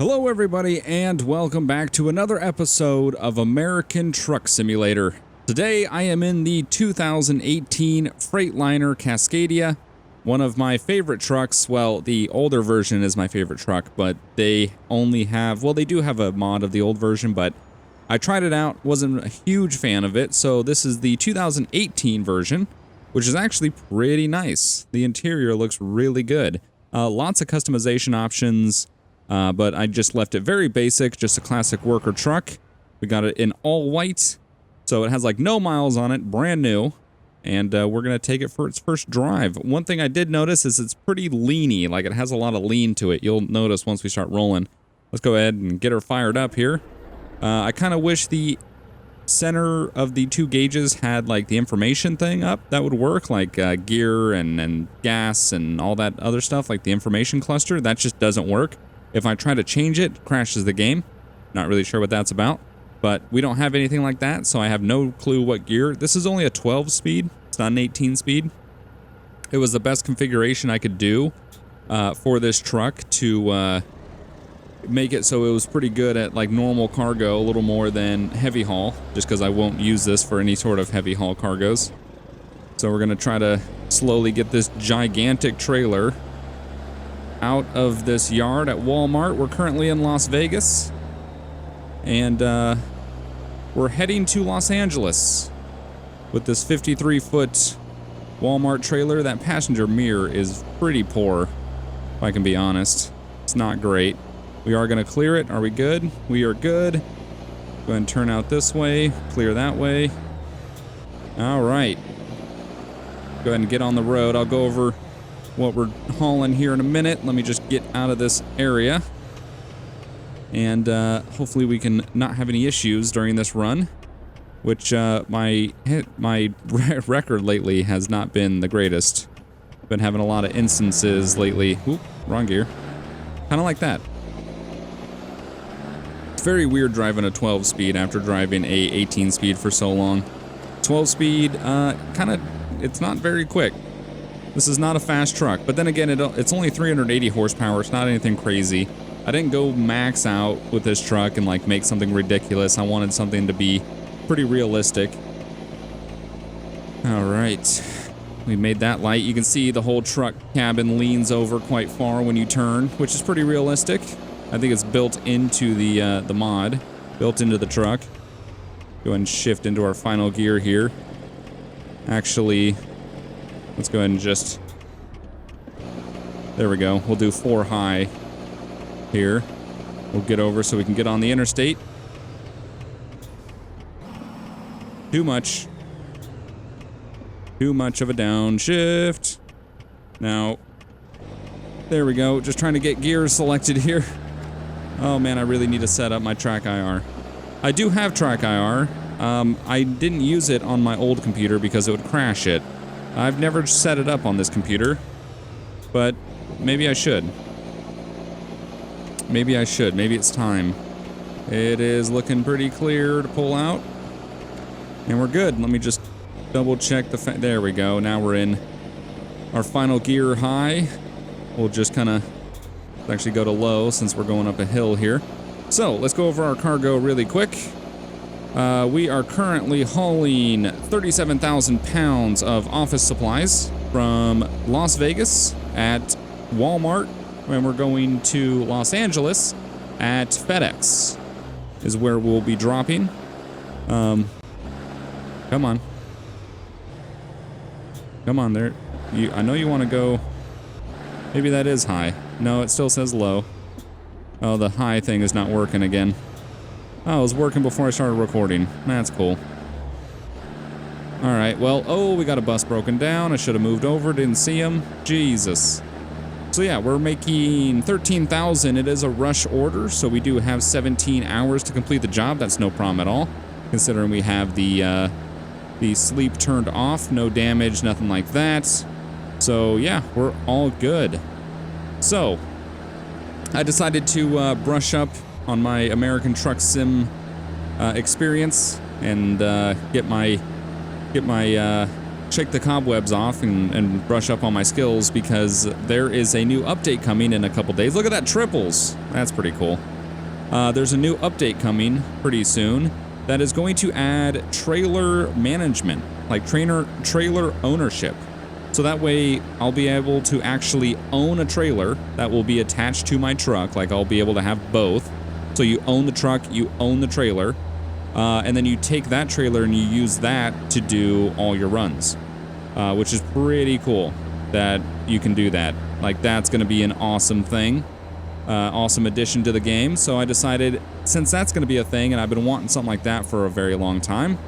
Hello everybody and welcome back to another episode of American Truck Simulator. Today I am in the 2018 Freightliner Cascadia, one of my favorite trucks. Well, the older version is my favorite truck, but they only have, well, they do have a mod of the old version, but I tried it out, wasn't a huge fan of it, so this is the 2018 version, which is actually pretty nice. The interior looks really good. Lots of customization options. But I just left it very basic, just a classic worker truck. We got it in all white, so it has like no miles on it, brand new, and we're going to take it for its first drive. One thing I did notice is it's pretty leany, like it has a lot of lean to it. You'll notice once we start rolling. Let's go ahead and get her fired up here. I kind of wish the center of the two gauges had like the information thing up. That would work, like gear and gas and all that other stuff, like the information cluster. That just doesn't work. If I try to change it, it crashes the game. Not really sure what that's about, but we don't have anything like that, so I have no clue what gear. This is only a 12 speed. It's not an 18 speed. It was the best configuration I could do for this truck to make it so it was pretty good at like normal cargo, a little more than heavy haul, just because I won't use this for any sort of heavy haul cargoes. So we're gonna try to slowly get this gigantic trailer out of this yard at Walmart. We're currently in Las Vegas, and we're heading to Los Angeles with this 53-foot Walmart trailer. That passenger mirror is pretty poor, if I can be honest. It's not great. We are going to clear it. Are we good? We are good. Go ahead and turn out this way, clear that way. All right. Go ahead and get on the road. I'll go over what we're hauling here in a minute. Let me just get out of this area, and hopefully we can not have any issues during this run, which my record lately has not been the greatest. Been having a lot of instances lately. Oop, wrong gear. Kind of like that. It's very weird driving a 12 speed after driving a 18 speed for so long. 12 speed, it's not very quick. This is not a fast truck, but then again, it's only 380 horsepower. It's not anything crazy. I didn't go max out with this truck and like make something ridiculous. I wanted something to be pretty realistic. All right, we made that light. You can see the whole truck cabin leans over quite far when you turn, which is pretty realistic. I think it's built into the mod, built into the truck. Go ahead and shift into our final gear here. Actually, let's go ahead and just, there we go. We'll do 4 high here. We'll get over so we can get on the interstate. Too much of a downshift. Now, there we go. Just trying to get gears selected here. Oh man, I really need to set up my Track IR. I do have Track IR. I didn't use it on my old computer because it would crash it. I've never set it up on this computer, but maybe I should. Maybe I should. Maybe it's time. It is looking pretty clear to pull out, and we're good. Let me just double check the there we go. Now we're in our final gear high. We'll just kind of actually go to low since we're going up a hill here. So let's go over our cargo really quick. We are currently hauling 37,000 pounds of office supplies from Las Vegas at Walmart, and we're going to Los Angeles at FedEx is where we'll be dropping. Come on. Come on there. I know you want to go. Maybe that is high. No, it still says low. Oh, the high thing is not working again. Oh, it was working before I started recording. That's cool. Alright, well, oh, we got a bus broken down. I should have moved over, didn't see him. Jesus. So yeah, we're making 13,000. It is a rush order, so we do have 17 hours to complete the job. That's no problem at all, considering we have the sleep turned off, no damage, nothing like that. So yeah, we're all good. So, I decided to brush up on my American Truck Sim experience and get my shake the cobwebs off and brush up on my skills because there is a new update coming in a couple days. Look at that, triples. That's pretty cool. There's a new update coming pretty soon that is going to add trailer management, like trailer ownership. So that way I'll be able to actually own a trailer that will be attached to my truck. Like I'll be able to have both. So you own the truck, you own the trailer, and then you take that trailer and you use that to do all your runs, which is pretty cool that you can do that. Like that's going to be an awesome thing, awesome addition to the game. So I decided since that's going to be a thing and I've been wanting something like that for a very long time,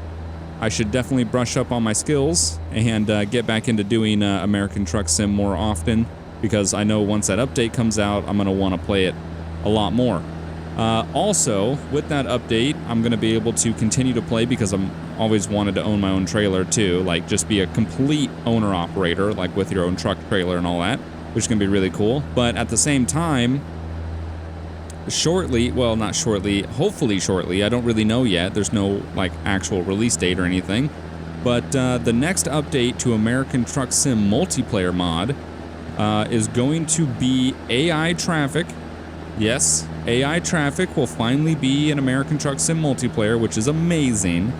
I should definitely brush up on my skills and get back into doing American Truck Sim more often, because I know once that update comes out, I'm going to want to play it a lot more. Also, with that update, I'm going to be able to continue to play because I'm always wanted to own my own trailer too, like just be a complete owner-operator, like with your own truck trailer and all that, which is going to be really cool. But at the same time, shortly, well, not shortly, hopefully shortly, I don't really know yet, there's no like actual release date or anything, but the next update to American Truck Sim multiplayer mod is going to be AI traffic. Yes, AI traffic will finally be in American Truck Sim multiplayer, which is amazing.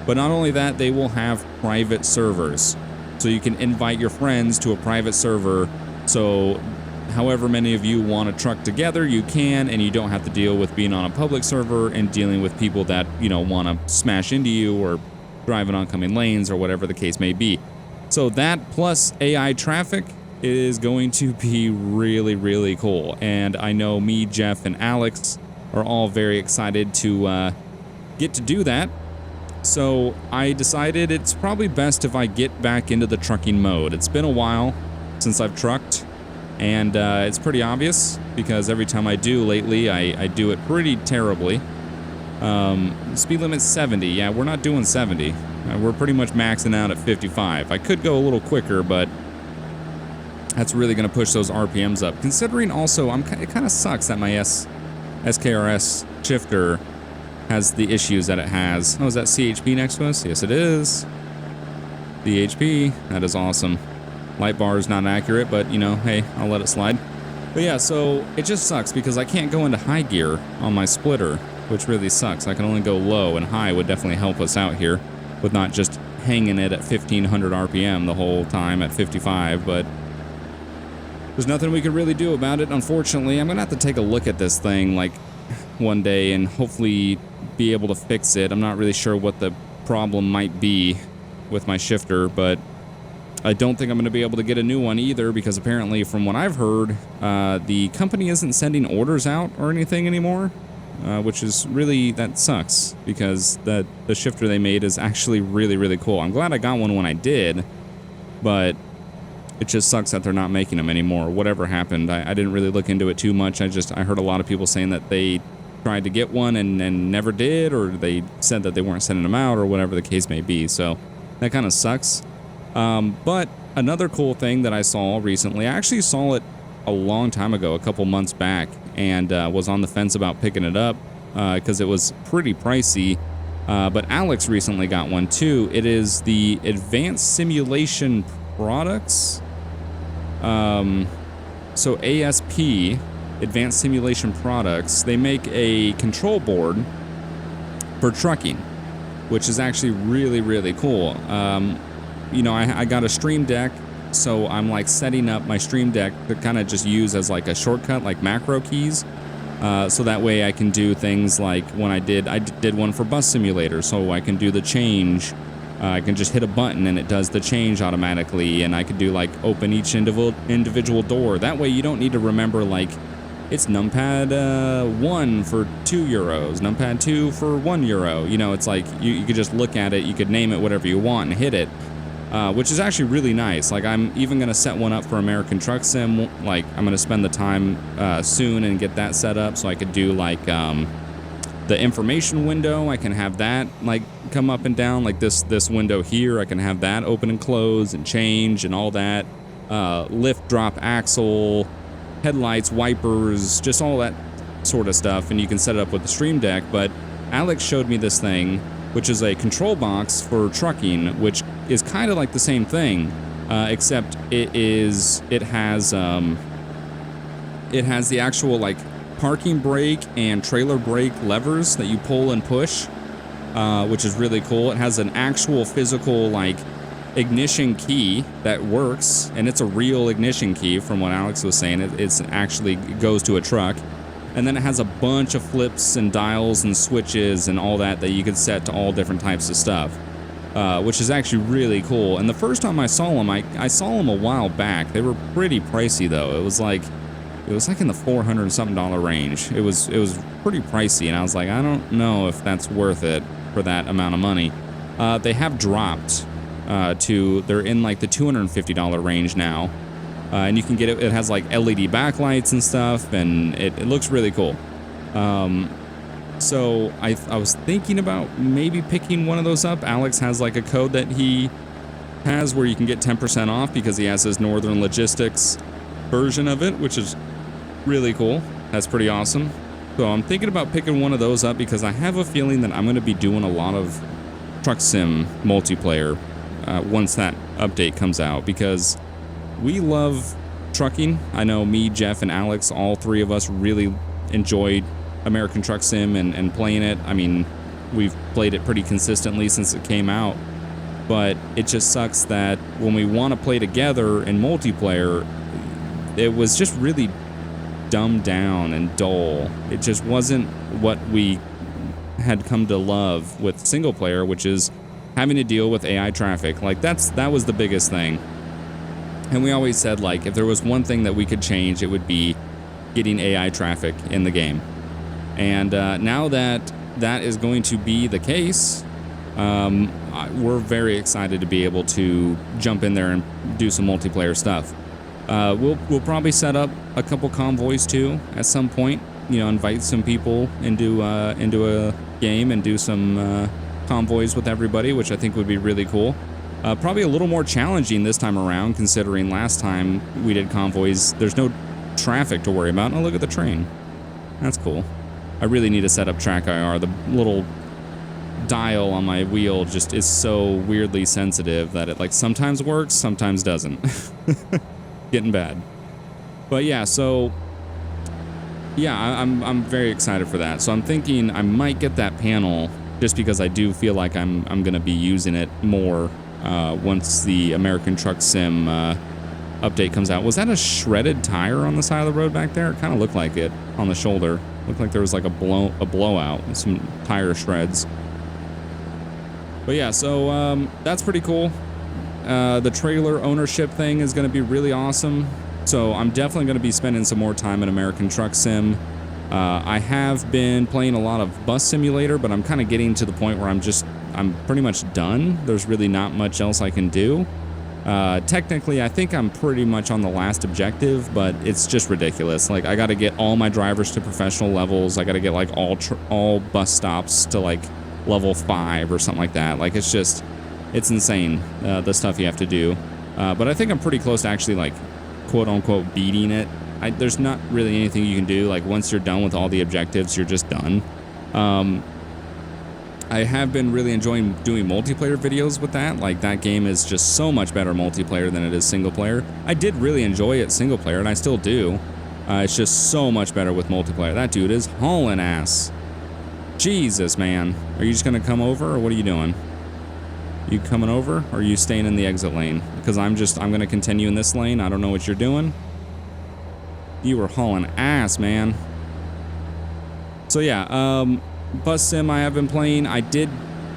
But not only that, they will have private servers. So you can invite your friends to a private server. So however many of you want a truck together, you can, and you don't have to deal with being on a public server and dealing with people that, you know, want to smash into you or drive in oncoming lanes or whatever the case may be. So that plus AI traffic is going to be really, really cool. And I know me, Jeff, and Alex are all very excited to get to do that. So I decided it's probably best if I get back into the trucking mode. It's been a while since I've trucked, and it's pretty obvious because every time I do lately, I do it pretty terribly. Speed limit's 70. Yeah, we're not doing 70. We're pretty much maxing out at 55. I could go a little quicker, but that's really going to push those RPMs up. Considering also, it kind of sucks that my SKRS shifter has the issues that it has. Oh, is that CHP next to us? Yes, it is. CHP. That is awesome. Light bar is not accurate, but, you know, hey, I'll let it slide. But yeah, so it just sucks because I can't go into high gear on my splitter, which really sucks. I can only go low, and high would definitely help us out here with not just hanging it at 1500 RPM the whole time at 55, but there's nothing we can really do about it, unfortunately. I'm gonna have to take a look at this thing like one day and hopefully be able to fix it. I'm not really sure what the problem might be with my shifter, but I don't think I'm going to be able to get a new one either because apparently from what I've heard, the company isn't sending orders out or anything anymore, which is really, that sucks because the shifter they made is actually really, really cool. I'm glad I got one when I did, but it just sucks that they're not making them anymore. Whatever happened, I didn't really look into it too much. I heard a lot of people saying that they tried to get one and never did, or they said that they weren't sending them out or whatever the case may be. So that kind of sucks. But another cool thing that I saw recently, I actually saw it a long time ago, a couple months back, and was on the fence about picking it up because it was pretty pricey. But Alex recently got one too. It is the Advanced Simulation Products. So ASP, Advanced Simulation Products, they make a control board for trucking, which is actually really, really cool. You know, I got a Stream Deck, so I'm like setting up my Stream Deck to kind of just use as like a shortcut, like macro keys. So that way I can do things like when I did one for Bus Simulator, so I can do the change. I can just hit a button and it does the change automatically, and I could do like open each individual door. That way you don't need to remember like it's numpad 1 for €2, numpad 2 for €1. You know, it's like you could just look at it, you could name it whatever you want and hit it, which is actually really nice. Like I'm even going to set one up for American Truck Sim. Like I'm going to spend the time soon and get that set up so I could do like the information window. I can have that like come up and down like this window here. I can have that open and close and change and all that. Lift, drop, axle, headlights, wipers, just all that sort of stuff, and you can set it up with the Stream Deck. But Alex showed me this thing, which is a control box for trucking, which is kind of like the same thing, except it has the actual like parking brake and trailer brake levers that you pull and push, which is really cool. It has an actual physical like ignition key that works, and it's a real ignition key from what Alex was saying. It's actually goes to a truck. And then it has a bunch of flips and dials and switches and all that you can set to all different types of stuff, which is actually really cool. And the first time I saw them, I saw them a while back. They were pretty pricey though. It was like in the $400 something range. It was pretty pricey, and I was like, I don't know if that's worth it for that amount of money. They have dropped they're in like the $250 range now. And you can get it. It has like LED backlights and stuff, and it looks really cool. So I was thinking about maybe picking one of those up. Alex has like a code that he has where you can get 10% off because he has his Northern Logistics version of it, which is really cool. That's pretty awesome. So I'm thinking about picking one of those up because I have a feeling that I'm going to be doing a lot of Truck Sim multiplayer once that update comes out, because we love trucking. I know me, Jeff, and Alex, all three of us really enjoyed American Truck Sim and playing it. I mean, we've played it pretty consistently since it came out, but it just sucks that when we want to play together in multiplayer, it was just really dumbed down and dull. It just wasn't what we had come to love with single player, which is having to deal with AI traffic. Like that was the biggest thing. And we always said, like, if there was one thing that we could change, it would be getting AI traffic in the game. And now that that is going to be the case, we're very excited to be able to jump in there and do some multiplayer stuff. We'll probably set up a couple convoys too at some point. You know, invite some people into a game and do some convoys with everybody, which I think would be really cool. Probably a little more challenging this time around, considering last time we did convoys, there's no traffic to worry about. Oh, look at the train. That's cool. I really need to set up track IR. The little dial on my wheel just is so weirdly sensitive that it like sometimes works, sometimes doesn't. Getting bad. But yeah, so yeah, I'm very excited for that. So I'm thinking I might get that panel just because I do feel like I'm going to be using it more once the American Truck Sim update comes out. Was that a shredded tire on the side of the road back there? It kind of looked like it on the shoulder. Looked like there was like a blowout and some tire shreds. But yeah, so that's pretty cool. The trailer ownership thing is going to be really awesome. So I'm definitely going to be spending some more time in American Truck Sim. I have been playing a lot of Bus Simulator, but I'm kind of getting to the point where I'm pretty much done. There's really not much else I can do. Technically, I think I'm pretty much on the last objective, but it's just ridiculous. Like, I got to get all my drivers to professional levels. I got to get like all bus stops to like level 5 or something like that. Like, it's insane, the stuff you have to do. But I think I'm pretty close to actually like quote unquote beating it. There's not really anything you can do. Like, once you're done with all the objectives, you're just done. I have been really enjoying doing multiplayer videos with that. Like, that game is just so much better multiplayer than it is single player. I did really enjoy it single player, and I still do. It's just so much better with multiplayer. That dude is hauling ass. Jesus, man. Are you just gonna come over, or what are you doing? You coming over, or are you staying in the exit lane? Because I'm gonna continue in this lane. I don't know what you're doing. You were hauling ass, man. So yeah, Bus Sim I have been playing. I did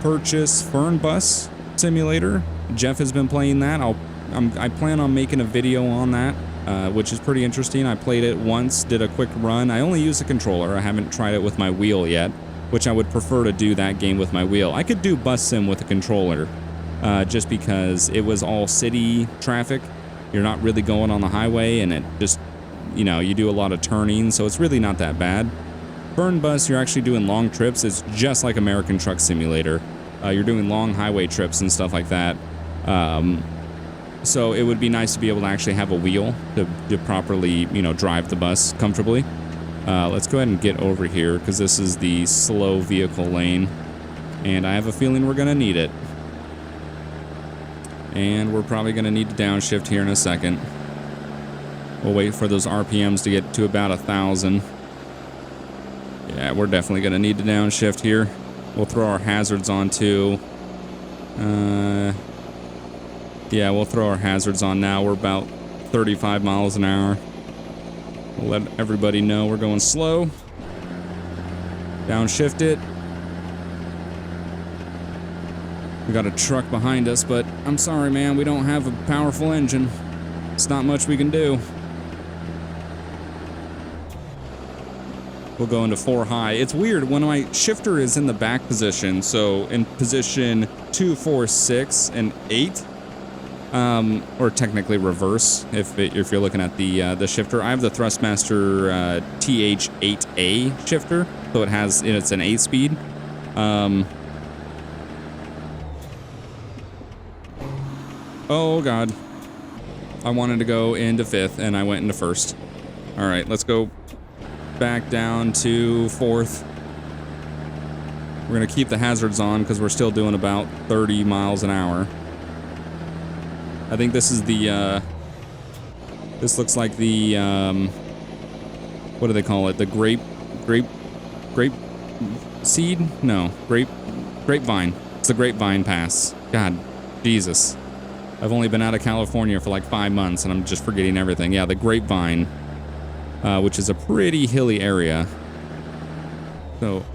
purchase Fern Bus Simulator. Jeff has been playing that. I plan on making a video on that, which is pretty interesting. I played it once, did a quick run. I only used a controller. I haven't tried it with my wheel yet, which I would prefer to do that game with my wheel. I could do Bus Sim with a controller, just because it was all city traffic. You're not really going on the highway, and it just, you know, you do a lot of turning, so it's really not that bad. Fern Bus, you're actually doing long trips. It's just like American Truck Simulator. You're doing long highway trips and stuff like that. So it would be nice to be able to actually have a wheel to properly, you know, drive the bus comfortably. Let's go ahead and get over here, because this is the slow vehicle lane, and I have a feeling we're going to need it. And we're probably going to need to downshift here in a second. We'll wait for those RPMs to get to about 1,000. Yeah, we're definitely going to need to downshift here. We'll throw our hazards on too. Yeah, we'll throw our hazards on now. We're about 35 miles an hour. We'll let everybody know we're going slow. Downshift it. We got a truck behind us, but I'm sorry, man. We don't have a powerful engine. It's not much we can do. We'll go into 4 high. It's weird when my shifter is in the back position, so in position 2, 4, 6, and 8, or technically reverse if you're looking at the shifter. I have the Thrustmaster TH8A shifter, so it's an 8-speed. Oh god, I wanted to go into 5th and I went into 1st. All right, let's go back down to 4th. We're gonna keep the hazards on because we're still doing about 30 miles an hour. I think this is the this looks like the what do they call it? The grape seed? No, grapevine. It's the Grapevine Pass. God, Jesus. I've only been out of California for like 5 months and I'm just forgetting everything. Yeah, the Grapevine, which is a pretty hilly area. So,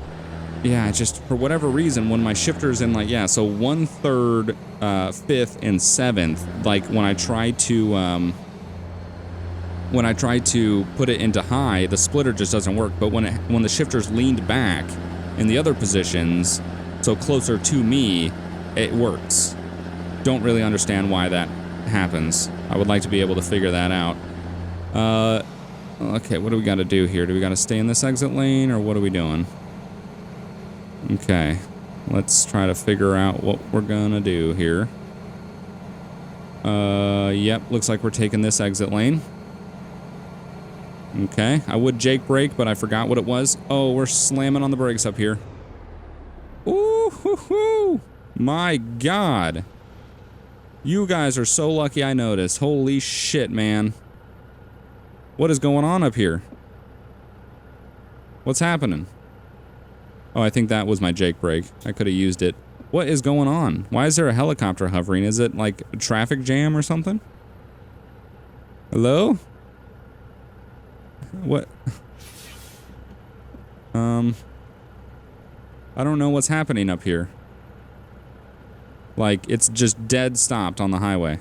yeah, just for whatever reason, when my shifter's in like, yeah, so 1/3, 5th, and 7th, like when I try to put it into high, the splitter just doesn't work. But when the shifter's leaned back in the other positions, so closer to me, it works. Don't really understand why that happens. I would like to be able to figure that out. Okay, what do we got to do here? Do we got to stay in this exit lane, or what are we doing? Okay, let's try to figure out what we're gonna do here. Yep, looks like we're taking this exit lane. Okay, I would Jake brake, but I forgot what it was. Oh, we're slamming on the brakes up here. Ooh, hoo, hoo. My God. You guys are so lucky I noticed. Holy shit, man. What is going on up here? What's happening? Oh, I think that was my Jake brake. I could have used it. What is going on? Why is there a helicopter hovering? Is it like a traffic jam or something? Hello? What? I don't know what's happening up here. Like, it's just dead stopped on the highway.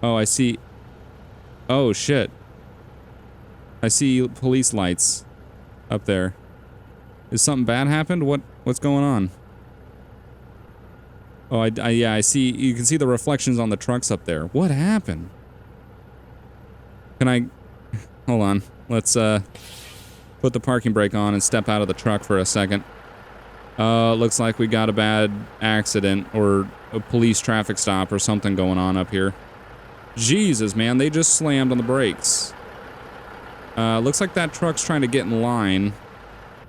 Oh, I see. Oh, shit. I see police lights up there. Is something bad happened? What's going on? Oh, yeah, I see. You can see the reflections on the trucks up there. What happened? Can I... Hold on. Let's, put the parking brake on and step out of the truck for a second. Looks like we got a bad accident or a police traffic stop or something going on up here. Jesus, man, they just slammed on the brakes. Looks like that truck's trying to get in line.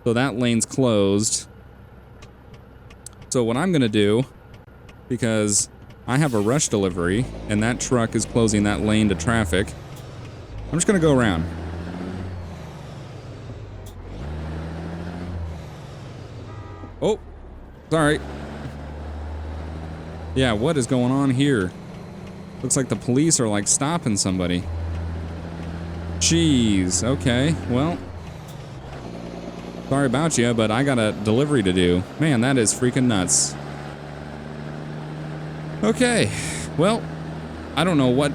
So that lane's closed. So what I'm gonna do, because I have a rush delivery and that truck is closing that lane to traffic, I'm just gonna go around. Oh, sorry. Yeah, what is going on here? Looks like the police are like stopping somebody. Jeez, okay, well. Sorry about you, but I got a delivery to do. Man, that is freaking nuts. Okay, well, I don't know what...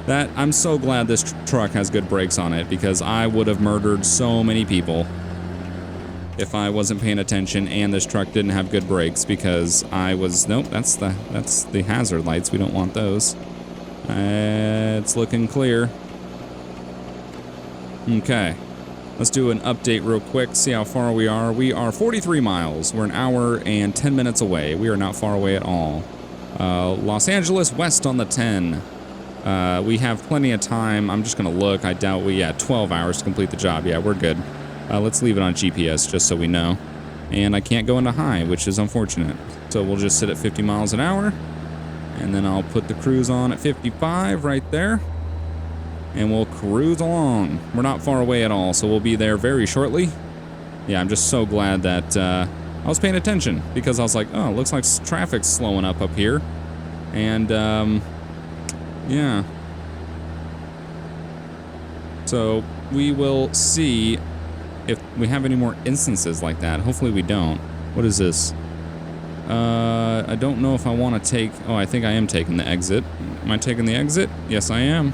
I'm so glad this truck has good brakes on it, because I would have murdered so many people if I wasn't paying attention and this truck didn't have good brakes, because I was... Nope, that's the hazard lights. We don't want those. It's looking clear. Okay. Let's do an update real quick, see how far we are. We are 43 miles. We're an hour and 10 minutes away. We are not far away at all. Los Angeles west on the 10. We have plenty of time. I'm just going to look. I doubt we... Yeah, 12 hours to complete the job. Yeah, we're good. Let's leave it on GPS just so we know. And I can't go into high, which is unfortunate. So we'll just sit at 50 miles an hour. And then I'll put the cruise on at 55 right there. And we'll cruise along. We're not far away at all, so we'll be there very shortly. Yeah, I'm just so glad that I was paying attention, because I was like, oh, it looks like traffic's slowing up here. And, yeah. So we will see if we have any more instances like that. Hopefully we don't. What is this? I don't know if I want to take... Oh, I think I am taking the exit. Am I taking the exit? Yes, I am.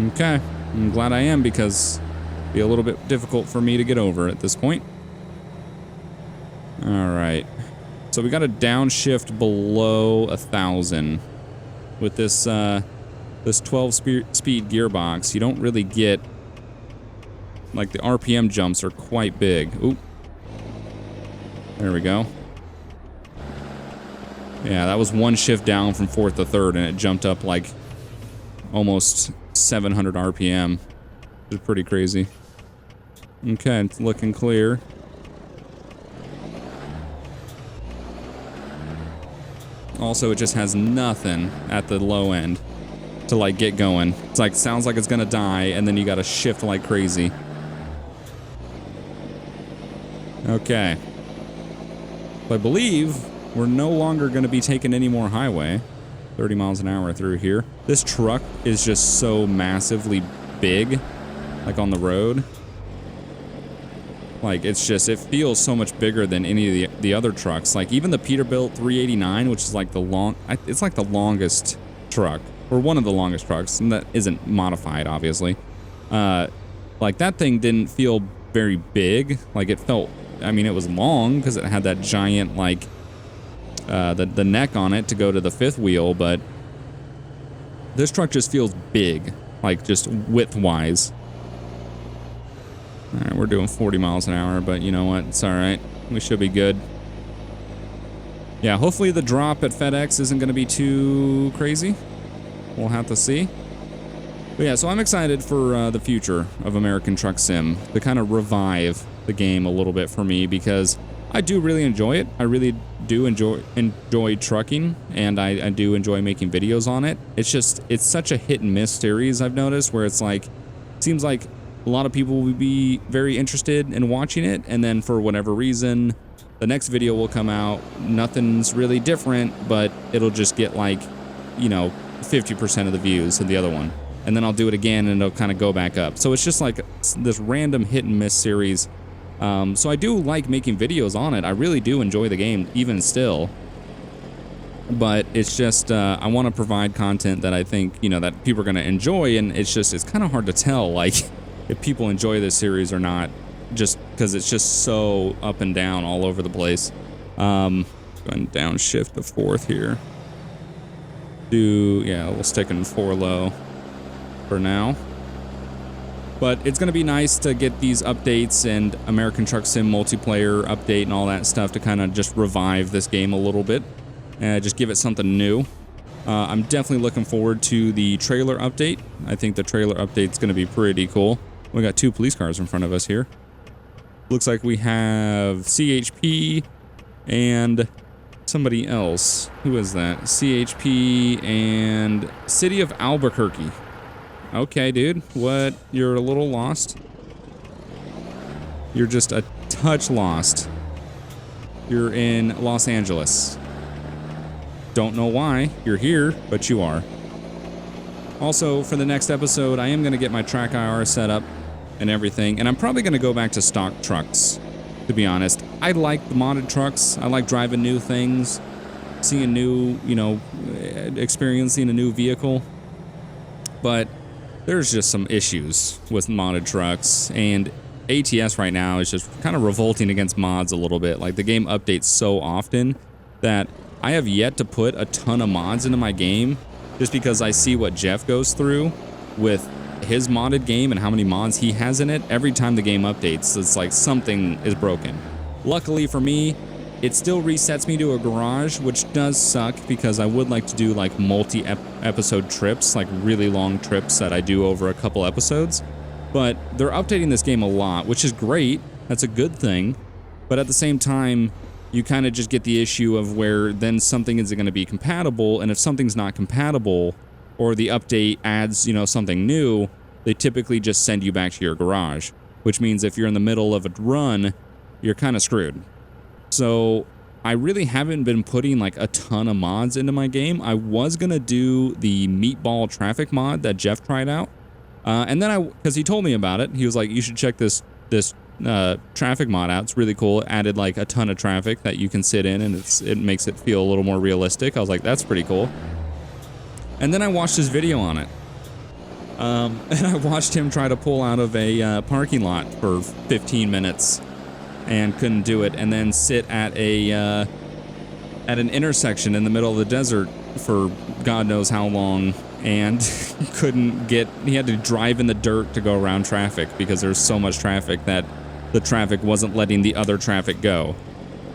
Okay. I'm glad I am, because it'd be a little bit difficult for me to get over at this point. Alright. So we got a downshift below 1,000. With this, this 12-speed gearbox, you don't really get... Like, the RPM jumps are quite big. Oop. There we go. Yeah, that was one shift down from 4th to 3rd, and it jumped up like almost 700 RPM. It's pretty crazy. Okay, it's looking clear. Also, it just has nothing at the low end to like get going. It's like, sounds like it's gonna die, and then you gotta shift like crazy. Okay. I believe we're no longer going to be taking any more highway. 30 miles an hour through here. This truck is just so massively big, like on the road. Like, it's just, it feels so much bigger than any of the other trucks. Like, even the Peterbilt 389, which is like the it's like the longest truck, or one of the longest trucks, and that isn't modified, obviously. Like, that thing didn't feel very big. Like, it felt, I mean, it was long, because it had that giant, like, the neck on it to go to the 5th wheel, but this truck just feels big, like just width-wise. Alright, we're doing 40 miles an hour, but you know what? It's alright. We should be good. Yeah, hopefully the drop at FedEx isn't going to be too crazy. We'll have to see. But yeah, so I'm excited for the future of American Truck Sim to kind of revive the game a little bit for me, because I do really enjoy it. I really do enjoy trucking, and I do enjoy making videos on it. It's just, it's such a hit and miss series, I've noticed, where it's like, seems like a lot of people would be very interested in watching it, and then for whatever reason, the next video will come out, nothing's really different, but it'll just get like, you know, 50% of the views of the other one. And then I'll do it again, and it'll kind of go back up. So it's just like this random hit and miss series. So I do like making videos on it. I really do enjoy the game, even still. But it's just, I want to provide content that I think, you know, that people are going to enjoy, and it's just, it's kind of hard to tell, like, if people enjoy this series or not, just because it's just so up and down all over the place. Going downshift to 4th here. Yeah, we'll stick in 4 low for now. But it's going to be nice to get these updates and American Truck Sim multiplayer update and all that stuff to kind of just revive this game a little bit. And just give it something new. I'm definitely looking forward to the trailer update. I think the trailer update's going to be pretty cool. We got 2 police cars in front of us here. Looks like we have CHP and somebody else. Who is that? CHP and City of Albuquerque. Okay, dude. What? You're a little lost? You're just a touch lost. You're in Los Angeles. Don't know why you're here, but you are. Also, for the next episode, I am going to get my Track IR set up and everything, and I'm probably going to go back to stock trucks, to be honest. I like the modded trucks. I like driving new things, seeing new, you know, experiencing a new vehicle. But there's just some issues with modded trucks, and ATS right now is just kind of revolting against mods a little bit. Like, the game updates so often that I have yet to put a ton of mods into my game, just because I see what Jeff goes through with his modded game and how many mods he has in it. Every time the game updates, it's like something is broken. Luckily for me, it still resets me to a garage, which does suck, because I would like to do like multi-episode trips, like really long trips that I do over a couple episodes. But they're updating this game a lot, which is great. That's a good thing. But at the same time, you kind of just get the issue of where then something isn't going to be compatible, and if something's not compatible or the update adds, you know, something new, they typically just send you back to your garage, which means if you're in the middle of a run, you're kind of screwed. So I really haven't been putting like a ton of mods into my game. I was going to do the meatball traffic mod that Jeff tried out. And then because he told me about it, he was like, you should check this traffic mod out. It's really cool. It added like a ton of traffic that you can sit in, and it makes it feel a little more realistic. I was like, that's pretty cool. And then I watched his video on it. And I watched him try to pull out of a parking lot for 15 minutes and couldn't do it, and then sit at an intersection in the middle of the desert for God knows how long, and he had to drive in the dirt to go around traffic because there's so much traffic that the traffic wasn't letting the other traffic go.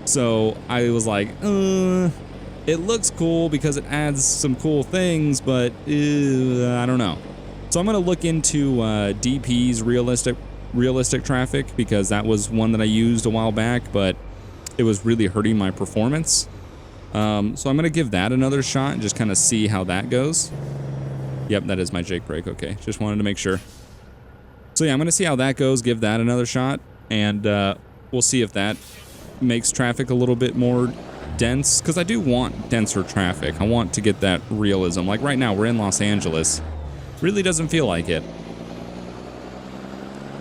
So I was like, it looks cool because it adds some cool things, but I don't know. So I'm going to look into DP's realistic traffic, because that was one that I used a while back, but it was really hurting my performance. So I'm going to give that another shot and just kind of see how that goes. Yep, that is my Jake brake. Okay, just wanted to make sure. So yeah, I'm going to see how that goes, give that another shot, and we'll see if that makes traffic a little bit more dense, because I do want denser traffic. I want to get that realism. Like right now, we're in Los Angeles. Really doesn't feel like it.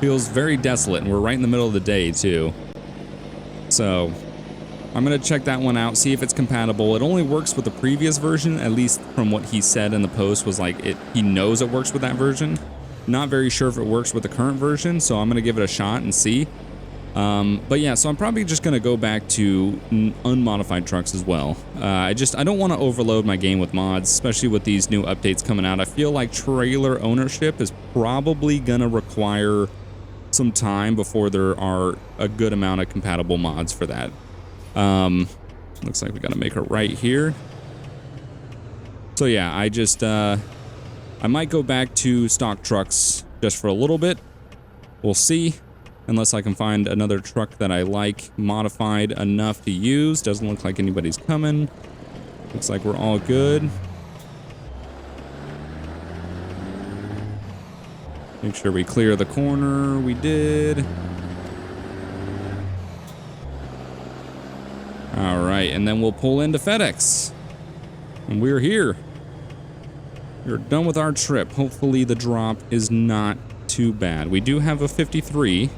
Feels very desolate, and we're right in the middle of the day too. So I'm gonna check that one out, see if it's compatible. It only works with the previous version, at least from what he said in the post, was like he knows it works with that version. Not very sure if it works with the current version, so I'm gonna give it a shot and see. But yeah, so I'm probably just gonna go back to unmodified trucks as well. I don't want to overload my game with mods, especially with these new updates coming out. I feel like trailer ownership is probably gonna require some time before there are a good amount of compatible mods for that. Looks like we gotta make a right here. So yeah, I might go back to stock trucks just for a little bit. We'll see. Unless I can find another truck that I like modified enough to use. Doesn't look like anybody's coming. Looks like we're all good. Make sure we clear the corner. We did. All right, and then we'll pull into FedEx. And we're here. We're done with our trip. Hopefully the drop is not too bad. We do have a 53.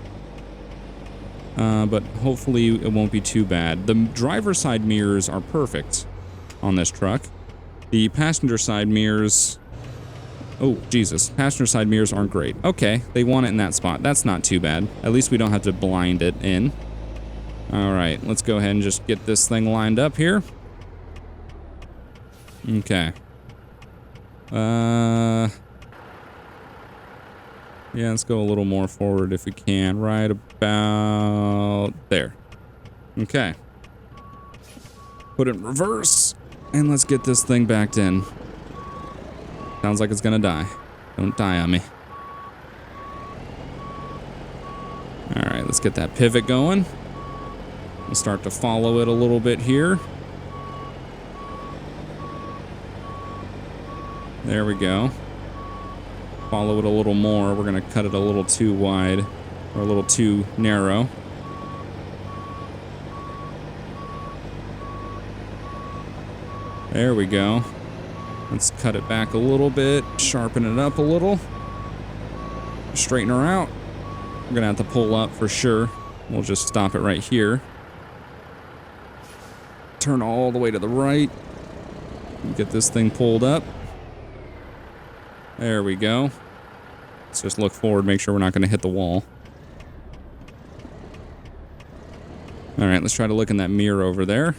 But hopefully it won't be too bad. The driver's side mirrors are perfect on this truck. The passenger side mirrors... Oh, Jesus. Passenger side mirrors aren't great. Okay, they want it in that spot. That's not too bad. At least we don't have to blind it in. Alright, let's go ahead and just get this thing lined up here. Okay. Yeah, let's go a little more forward if we can. Right about there. Okay. Put it in reverse. And let's get this thing backed in. Sounds like it's gonna die. Don't die on me. Alright, let's get that pivot going. We'll start to follow it a little bit here. There we go. Follow it a little more. We're gonna cut it a little too wide, or a little too narrow. There we go. Let's cut it back a little bit, sharpen it up a little, straighten her out. We're gonna have to pull up for sure. We'll just stop it right here. Turn all the way to the right. Get this thing pulled up. There we go. Let's just look forward, make sure we're not going to hit the wall. Alright, let's try to look in that mirror over there.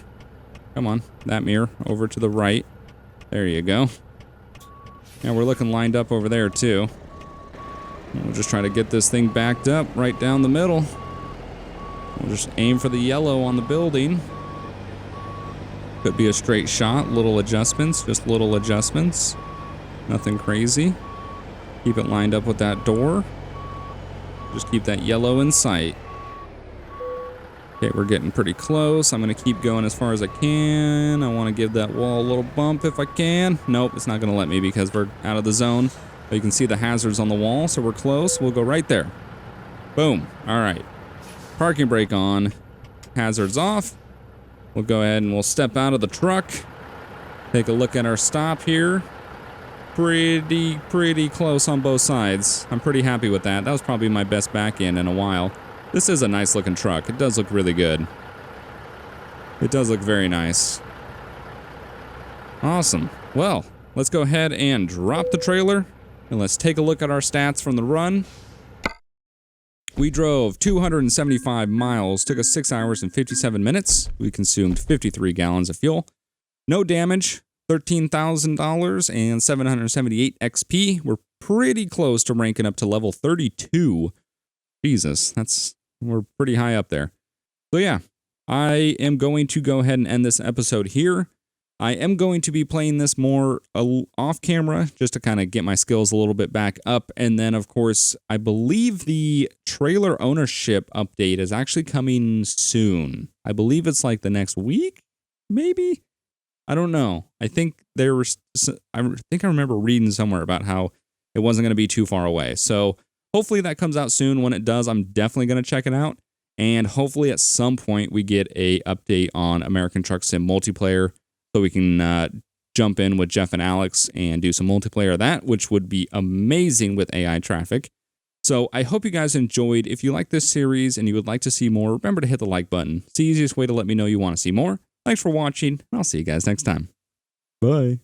Come on, that mirror over to the right. There you go. And we're looking lined up over there too. We'll just try to get this thing backed up right down the middle. We'll just aim for the yellow on the building. Could be a straight shot, little adjustments, just little adjustments. Nothing crazy. Keep it lined up with that door. Just keep that yellow in sight. Okay, we're getting pretty close. I'm going to keep going as far as I can. I want to give that wall a little bump if I can. Nope, it's not going to let me because we're out of the zone. But you can see the hazards on the wall, so we're close. We'll go right there. Boom. All right. Parking brake on. Hazards off. We'll go ahead and we'll step out of the truck. Take a look at our stop here. Pretty close on both sides. I'm pretty happy with that. That was probably my best back end in a while. This is a nice looking truck. It does look really good. It does look very nice. Awesome. Well, let's go ahead and drop the trailer and let's take a look at our stats from the run. We drove 275 miles, took us 6 hours and 57 minutes. We consumed 53 gallons of fuel. No damage, $13,000 and 778 XP. We're pretty close to ranking up to level 32. Jesus, we're pretty high up there. So yeah, I am going to go ahead and end this episode here. I am going to be playing this more off camera just to kind of get my skills a little bit back up. And then, of course, I believe the trailer ownership update is actually coming soon. I believe it's like the next week, maybe? I don't know. I think I remember reading somewhere about how it wasn't going to be too far away. So hopefully that comes out soon. When it does, I'm definitely going to check it out. And hopefully at some point we get a update on American Truck Sim multiplayer so we can jump in with Jeff and Alex and do some multiplayer of that, which would be amazing with AI traffic. So I hope you guys enjoyed. If you like this series and you would like to see more, remember to hit the like button. It's the easiest way to let me know you want to see more. Thanks for watching. I'll see you guys next time. Bye.